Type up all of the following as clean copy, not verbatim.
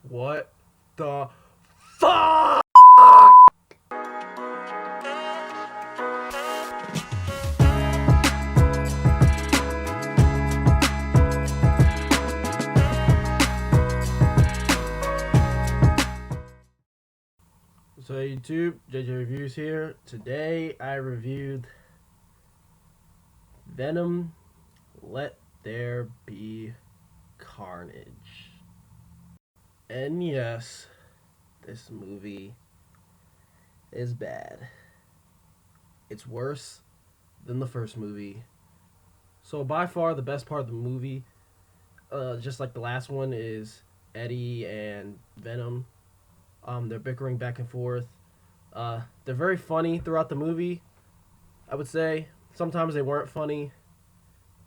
What the fuck? So YouTube, JJ Reviews here. Today I reviewed Venom, Let There Be Carnage. And yes, this movie is bad. It's worse than the first movie. So by far the best part of the movie, just like the last one, is Eddie and Venom. They're bickering back and forth. They're very funny throughout the movie, I would say. Sometimes they weren't funny,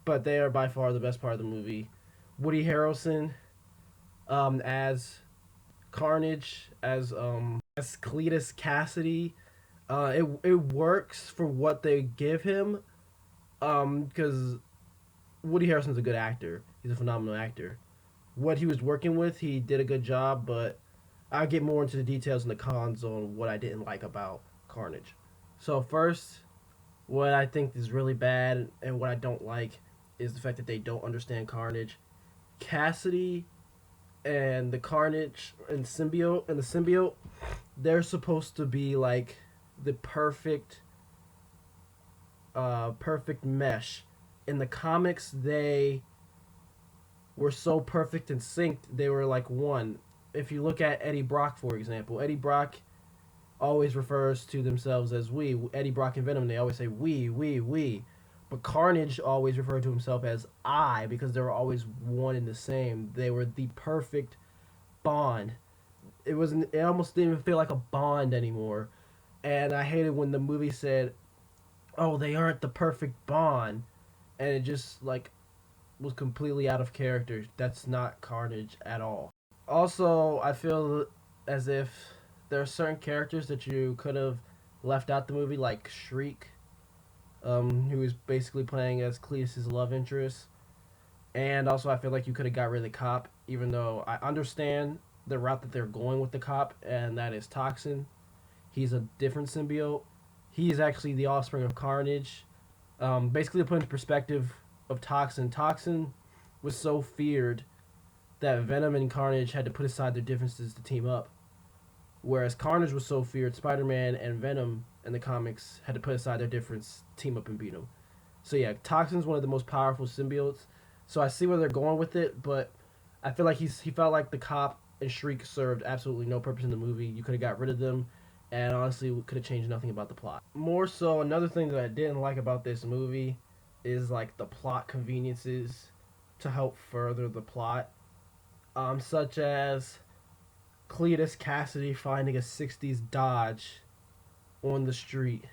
but they are by far the best part of the movie. Woody Harrelson as Carnage, as Cletus Cassidy. It works for what they give him, because Woody Harrelson's a good actor. He's a phenomenal actor. What he was working with, he did a good job, but I'll get more into the details and the cons on what I didn't like about Carnage. So first, what I think is really bad and what I don't like is the fact that they don't understand Carnage. Cassidy and the Carnage and the symbiote, they're supposed to be like the perfect mesh. In the comics, they were so perfect and synced, they were like one. If you look at Eddie Brock, for example, Eddie Brock always refers to themselves as we. Eddie Brock and Venom, they always say we. But Carnage always referred to himself as I, because they were always one and the same. They were the perfect bond. It almost didn't even feel like a bond anymore. And I hated when the movie said, "Oh, they aren't the perfect bond," and it just like was completely out of character. That's not Carnage at all. Also, I feel as if there are certain characters that you could have left out the movie, like Shriek, who is basically playing as Cletus' love interest. And also, I feel like you could have got rid of the cop, even though I understand the route that they're going with the cop, and that is Toxin. He's a different symbiote. He is actually the offspring of Carnage. Basically, to put into perspective of Toxin, Toxin was so feared that Venom and Carnage had to put aside their differences to team up. Whereas Carnage was so feared, Spiderman and Venom in the comics had to put aside their difference, team up and beat him. So yeah, Toxin's one of the most powerful symbiotes. So I see where they're going with it, but I feel like he felt like the cop and Shriek served absolutely no purpose in the movie. You could have got rid of them, and honestly, could have changed nothing about the plot. More so, another thing that I didn't like about this movie is like the plot conveniences to help further the plot, such as Cletus Cassidy finding a '60s Dodge on the street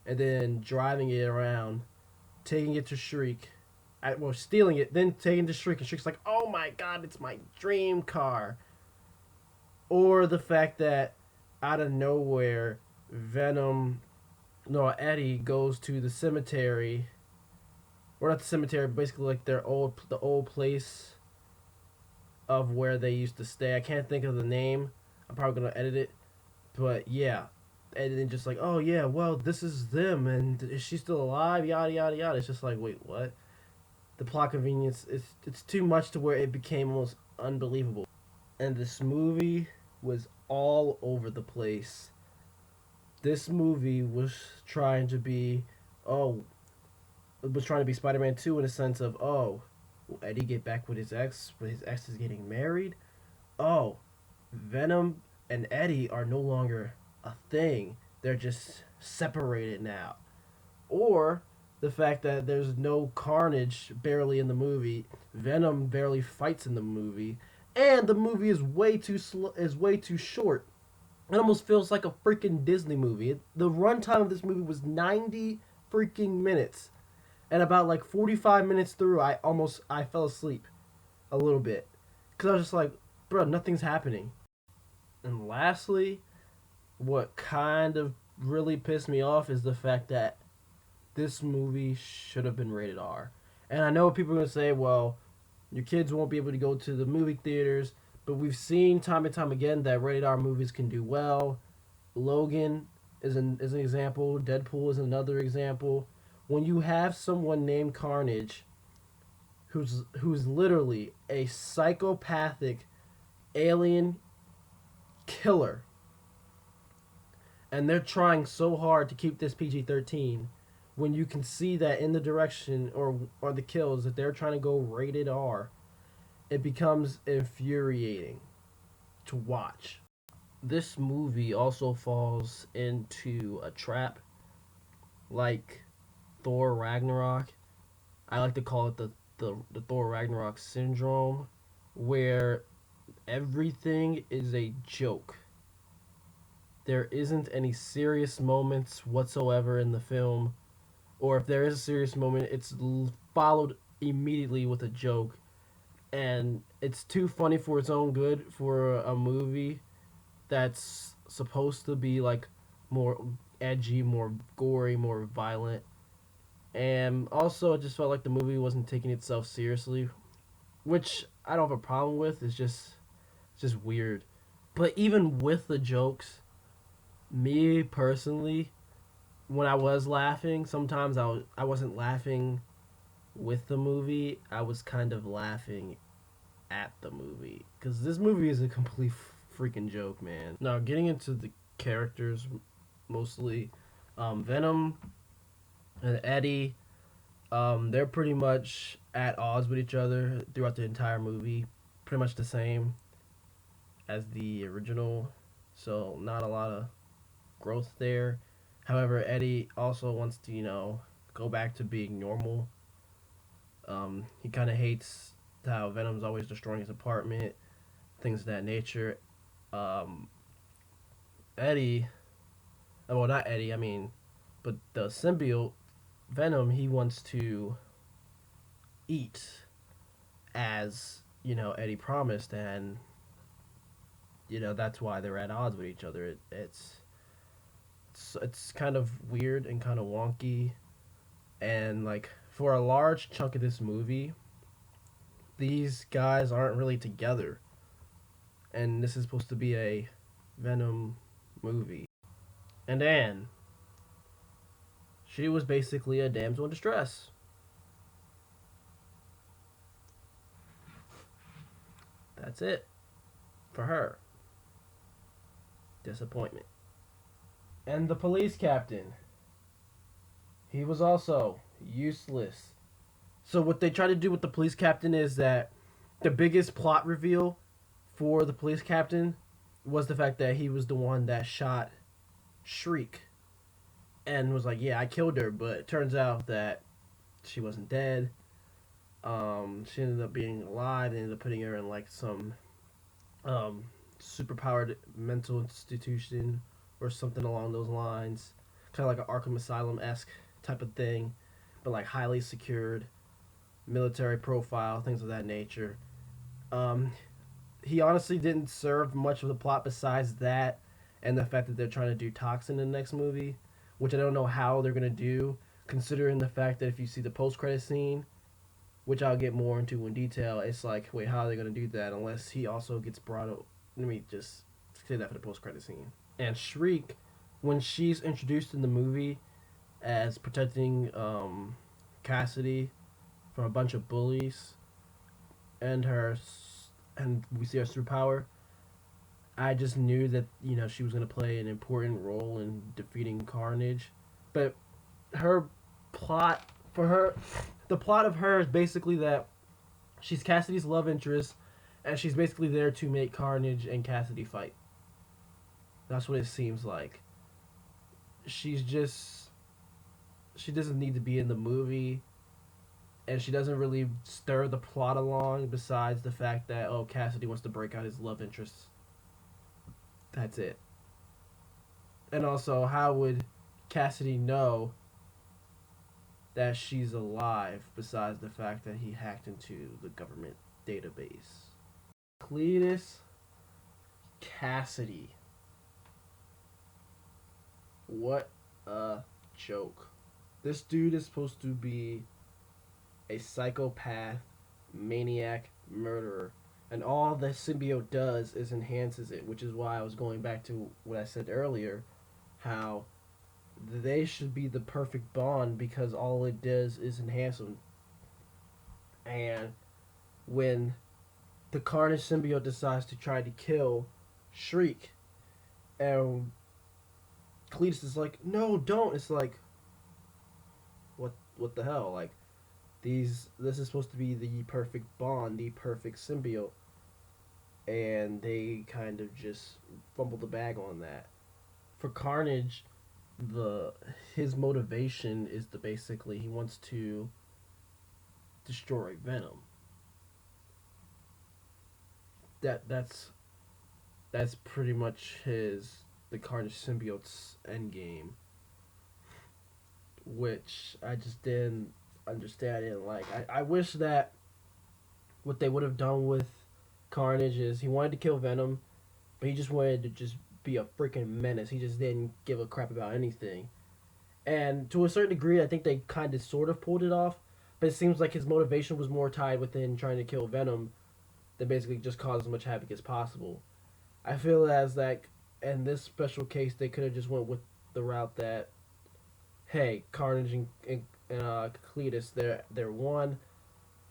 and then driving it around, taking it to Shriek, stealing it, then taking it to Shriek, and Shriek's like, "Oh my god, it's my dream car." Or the fact that out of nowhere, Eddie goes to the cemetery, or not the cemetery, but basically like the old place of where they used to stay. I can't think of the name. I'm probably gonna edit it, but yeah, and then just like, "Oh yeah, well this is them, and is she still alive?" Yada yada yada. It's just like, wait, what? The plot convenience it's too much to where it became almost unbelievable. And this movie was all over the place. This movie was trying to be, oh, it was trying to be Spider-Man 2 in a sense of, oh, will Eddie get back with his ex, but his ex is getting married? Oh, Venom and Eddie are no longer a thing. They're just separated now. Or the fact that there's no Carnage barely in the movie, Venom barely fights in the movie, and the movie is way too short. It almost feels like a freaking Disney movie. The runtime of this movie was 90 freaking minutes. And about like 45 minutes through, I fell asleep a little bit, cuz I was just like, bro, nothing's happening. And lastly, what kind of really pissed me off is the fact that this movie should have been rated R. And I know people are going to say, well, your kids won't be able to go to the movie theaters, But we've seen time and time again that rated R movies can do well. Logan is an example. Deadpool is another example. When you have someone named Carnage, who's literally a psychopathic alien killer, and they're trying so hard to keep this PG-13, when you can see that in the direction or the kills that they're trying to go rated R, it becomes infuriating to watch. This movie also falls into a trap like Thor Ragnarok. I like to call it the Thor Ragnarok syndrome, where everything is a joke. There isn't any serious moments whatsoever in the film, or if there is a serious moment, it's followed immediately with a joke, and it's too funny for its own good for a movie that's supposed to be like more edgy, more gory, more violent. And also, it just felt like the movie wasn't taking itself seriously, which I don't have a problem with. It's just weird. But even with the jokes, me personally, when I was laughing, sometimes I wasn't laughing with the movie. I was kind of laughing at the movie because this movie is a complete freaking joke, man. Now, getting into the characters, mostly Venom and Eddie, they're pretty much at odds with each other throughout the entire movie. Pretty much the same as the original, so not a lot of growth there. However, Eddie also wants to, go back to being normal. He kind of hates how Venom's always destroying his apartment, things of that nature. Um, Eddie, well, not Eddie, I mean, but the symbiote, Venom, he wants to eat as, Eddie promised, and, that's why they're at odds with each other. It's kind of weird and kind of wonky, and, like, for a large chunk of this movie, these guys aren't really together, and this is supposed to be a Venom movie. And Anne, she was basically a damsel in distress. That's it for her. Disappointment. And the police captain, he was also useless. So what they try to do with the police captain is that the biggest plot reveal for the police captain was the fact that he was the one that shot Shriek and was like, yeah, I killed her, but it turns out that she wasn't dead. She ended up being alive. They ended up putting her in like some um, superpowered mental institution or something along those lines, kind of like an Arkham Asylum esque type of thing, but like highly secured, military profile, things of that nature. Um, he honestly didn't serve much of the plot besides that, and the fact that they're trying to do Toxin in the next movie, which I don't know how they're gonna do, considering the fact that if you see the post credit scene, which I'll get more into in detail, it's like, wait, how are they gonna do that unless he also gets brought up? Let me just say that for the post credit scene. And Shriek, when she's introduced in the movie as protecting Cassidy from a bunch of bullies, and and we see her superpower, I just knew that she was gonna play an important role in defeating Carnage. But her plot for her, the plot of her is basically that she's Cassidy's love interest, and she's basically there to make Carnage and Cassidy fight. That's what it seems like. She's just she doesn't need to be in the movie, and she doesn't really stir the plot along besides the fact that Cassidy wants to break out his love interest. That's it. And also, how would Cassidy know that she's alive besides the fact that he hacked into the government database? Cletus Cassidy. What a joke. This dude is supposed to be a psychopath, maniac, murderer. And all the symbiote does is enhances it, which is why I was going back to what I said earlier, how they should be the perfect bond because all it does is enhance them. And when the Carnage symbiote decides to try to kill Shriek, and Cletus is like, "No, don't." It's like, what the hell? Like, this is supposed to be the perfect bond, the perfect symbiote, and they kind of just fumbled the bag on that. For Carnage, the his motivation is to basically he wants to destroy Venom. That's pretty much his the Carnage symbiote's end game, which I just didn't understand. I didn't like. I wish that what they would have done with Carnage is he wanted to kill Venom, but he just wanted to just be a freaking menace. He just didn't give a crap about anything. And to a certain degree, I think they kind of sort of pulled it off, but it seems like his motivation was more tied within trying to kill Venom than basically just cause as much havoc as possible. I feel as that in this special case, they could have just went with the route that, hey, Carnage and Cletus, they're one,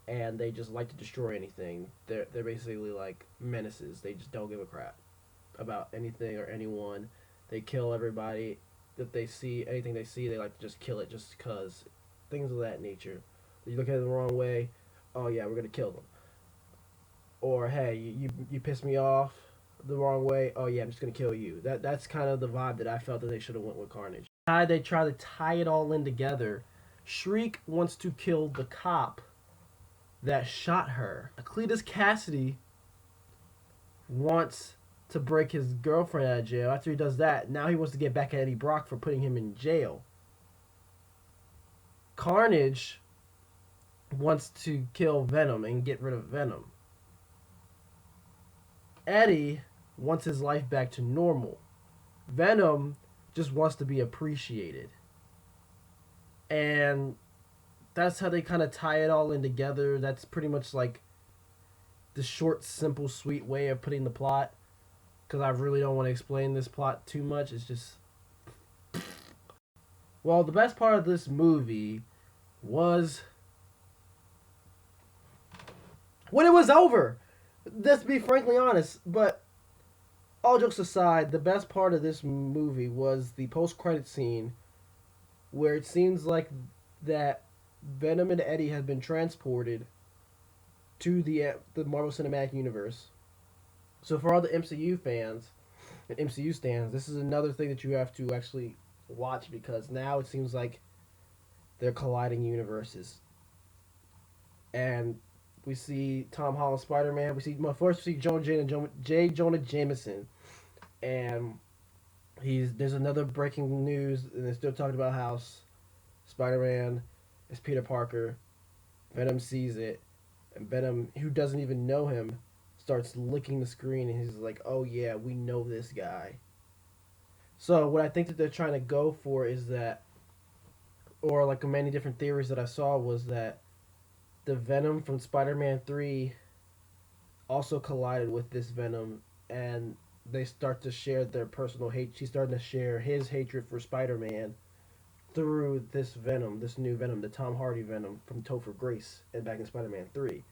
and they just like to destroy anything. They're basically like menaces. They just don't give a crap about anything or anyone. They kill everybody that they see. Anything they see, they like to just kill it just cause. Things of that nature. You look at it the wrong way, oh yeah, we're gonna kill them. Or hey, you piss me off the wrong way, oh yeah, I'm just gonna kill you. That's kind of the vibe that I felt that they should have went with Carnage. How they try to tie it all in together. Shriek wants to kill the cop that shot her. Cletus Cassidy wants to break his girlfriend out of jail. After he does that, now he wants to get back at Eddie Brock for putting him in jail. Carnage wants to kill Venom and get rid of Venom. Eddie wants his life back to normal. Venom just wants to be appreciated. And that's how they kind of tie it all in together. That's pretty much like the short, simple, sweet way of putting the plot. Because I really don't want to explain this plot too much. It's just. Well, the best part of this movie was when it was over. Let's be frankly honest. But all jokes aside, the best part of this movie was the post-credit scene where it seems like that Venom and Eddie have been transported to the Marvel Cinematic Universe. So for all the MCU fans and MCU stands, this is another thing that you have to actually watch because now it seems like they're colliding universes. And we see Tom Holland Spider-Man. First we see J. Jonah Jameson, and there's another breaking news, and they're still talking about how Spider-Man is Peter Parker. Venom sees it, and Venom, who doesn't even know him, starts licking the screen, and he's like, "Oh yeah, we know this guy." So what I think that they're trying to go for is that, or like many different theories that I saw was that the Venom from Spider-Man 3 also collided with this Venom, and they start to share their personal hate. She's starting to share his hatred for Spider-Man through this Venom, this new Venom, the Tom Hardy Venom from Topher Grace and back in Spider-Man 3.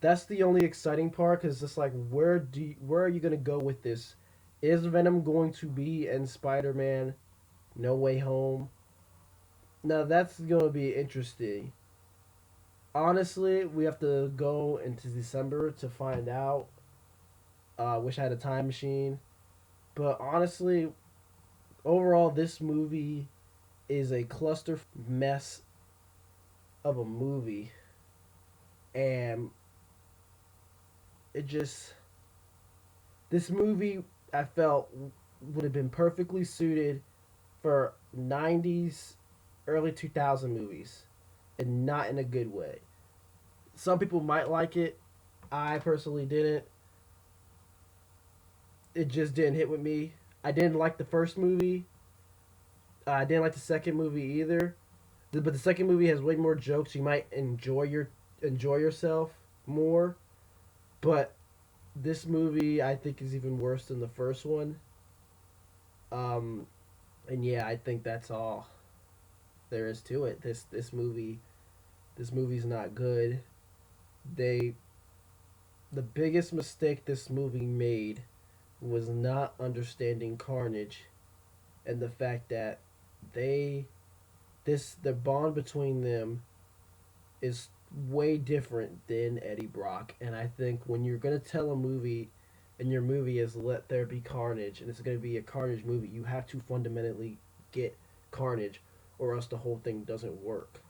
That's the only exciting part because it's like, where are you gonna go with this? Is Venom going to be in Spider-Man No Way Home? Now that's gonna be interesting. Honestly, we have to go into December to find out. Wish I had a time machine, but honestly, overall, this movie is a cluster mess of a movie, and it just this movie I felt would have been perfectly suited for 90s, early 2000 movies, and not in a good way. Some people might like it. I personally didn't. It just didn't hit with me. I didn't like the first movie. I didn't like the second movie either. But the second movie has way more jokes. You might enjoy yourself more. But this movie, I think, is even worse than the first one. Um, and yeah, I think that's all there is to it. This movie's not good. They The biggest mistake this movie made was not understanding Carnage and the fact that they the bond between them is way different than Eddie Brock. And I think when you're gonna tell a movie and your movie is Let There Be Carnage and it's gonna be a Carnage movie, you have to fundamentally get Carnage or else the whole thing doesn't work.